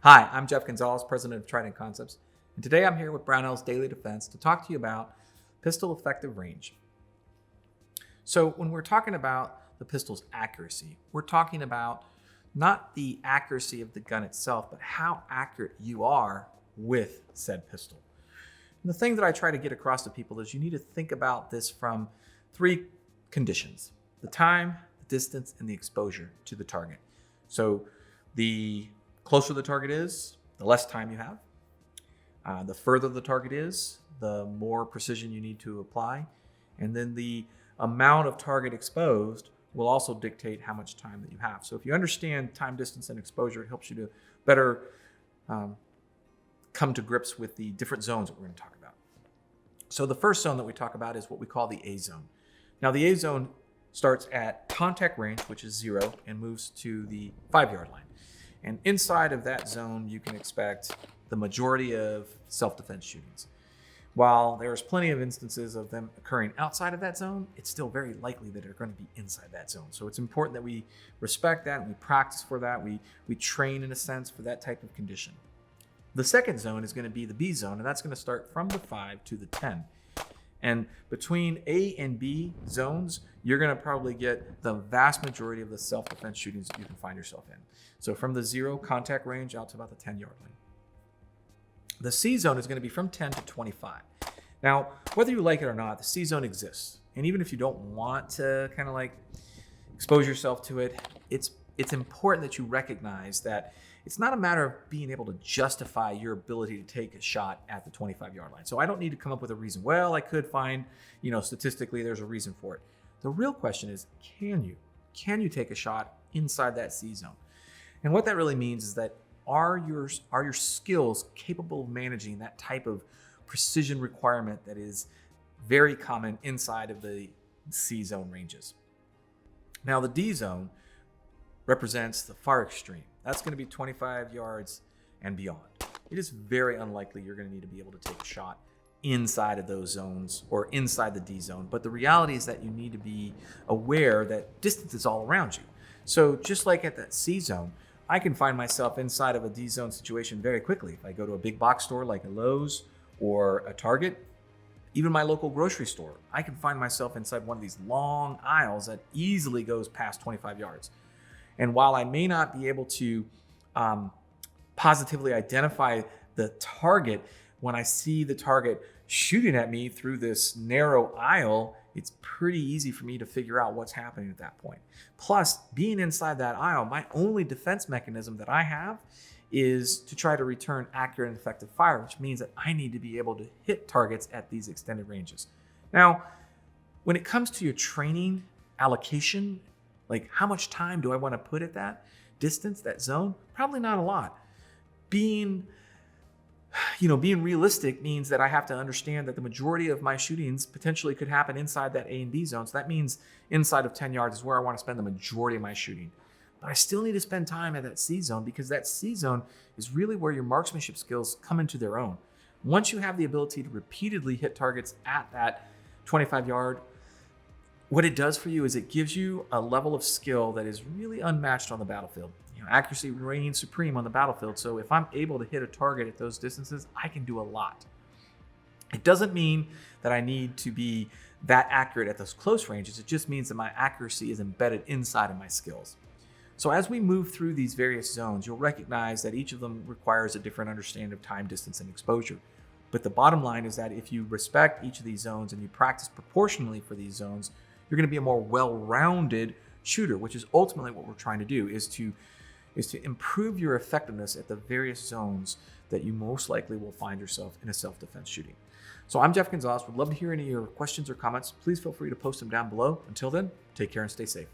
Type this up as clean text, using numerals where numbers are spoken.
Hi, I'm Jeff Gonzalez, president of Trident Concepts, and today I'm here with Brownell's Daily Defense to talk to you about pistol effective range. So when we're talking about the pistol's accuracy, we're talking about not the accuracy of the gun itself, but how accurate you are with said pistol. And the thing that I try to get across to people is you need to think about this from three conditions: the time, the distance, and the exposure to the target. So the closer the target is, the less time you have. The further the target is, the more precision you need to apply. And then the amount of target exposed will also dictate how much time that you have. So if you understand time, distance, and exposure, it helps you to better come to grips with the different zones that we're going to talk about. So the first zone that we talk about is what we call the A zone. Now the A zone starts at contact range, which is 0, and moves to the 5-yard line. And inside of that zone, you can expect the majority of self-defense shootings. While there's plenty of instances of them occurring outside of that zone, it's still very likely that they're going to be inside that zone. So it's important that we respect that and we practice for that. We train, in a sense, for that type of condition. The second zone is going to be the B zone, and that's going to start from the 5 to the 10. And between A and B zones, you're going to probably get the vast majority of the self-defense shootings that you can find yourself in. So from the 0 contact range out to about the 10-yard line. The C zone is going to be from 10 to 25. Now, whether you like it or not, the C zone exists. And even if you don't want to kind of like expose yourself to it, it's important that you recognize that it's not a matter of being able to justify your ability to take a shot at the 25-yard line. So I don't need to come up with a reason. Well, I could find, statistically there's a reason for it. The real question is, can you? Can you take a shot inside that C zone? And what that really means is that are your skills capable of managing that type of precision requirement that is very common inside of the C zone ranges? Now the D zone represents the far extreme. That's going to be 25 yards and beyond. It is very unlikely you're going to need to be able to take a shot inside of those zones or inside the D zone. But the reality is that you need to be aware that distance is all around you. So just like at that C zone, I can find myself inside of a D zone situation very quickly. If I go to a big box store like a Lowe's or a Target, even my local grocery store, I can find myself inside one of these long aisles that easily goes past 25 yards. And while I may not be able to positively identify the target, when I see the target shooting at me through this narrow aisle, it's pretty easy for me to figure out what's happening at that point. Plus, being inside that aisle, my only defense mechanism that I have is to try to return accurate and effective fire, which means that I need to be able to hit targets at these extended ranges. Now, when it comes to your training allocation, like how much time do I want to put at that distance, that zone? Probably not a lot. Being realistic means that I have to understand that the majority of my shootings potentially could happen inside that A and B zone. So that means inside of 10 yards is where I want to spend the majority of my shooting. But I still need to spend time at that C zone because that C zone is really where your marksmanship skills come into their own. Once you have the ability to repeatedly hit targets at that 25-yard, what it does for you is it gives you a level of skill that is really unmatched on the battlefield. Accuracy reigns supreme on the battlefield. So if I'm able to hit a target at those distances, I can do a lot. It doesn't mean that I need to be that accurate at those close ranges. It just means that my accuracy is embedded inside of my skills. So as we move through these various zones, you'll recognize that each of them requires a different understanding of time, distance, and exposure. But the bottom line is that if you respect each of these zones and you practice proportionally for these zones, you're going to be a more well-rounded shooter, which is ultimately what we're trying to do, is to improve your effectiveness at the various zones that you most likely will find yourself in a self-defense shooting. So I'm Jeff Gonzalez. Would love to hear any of your questions or comments. Please feel free to post them down below. Until then, take care and stay safe.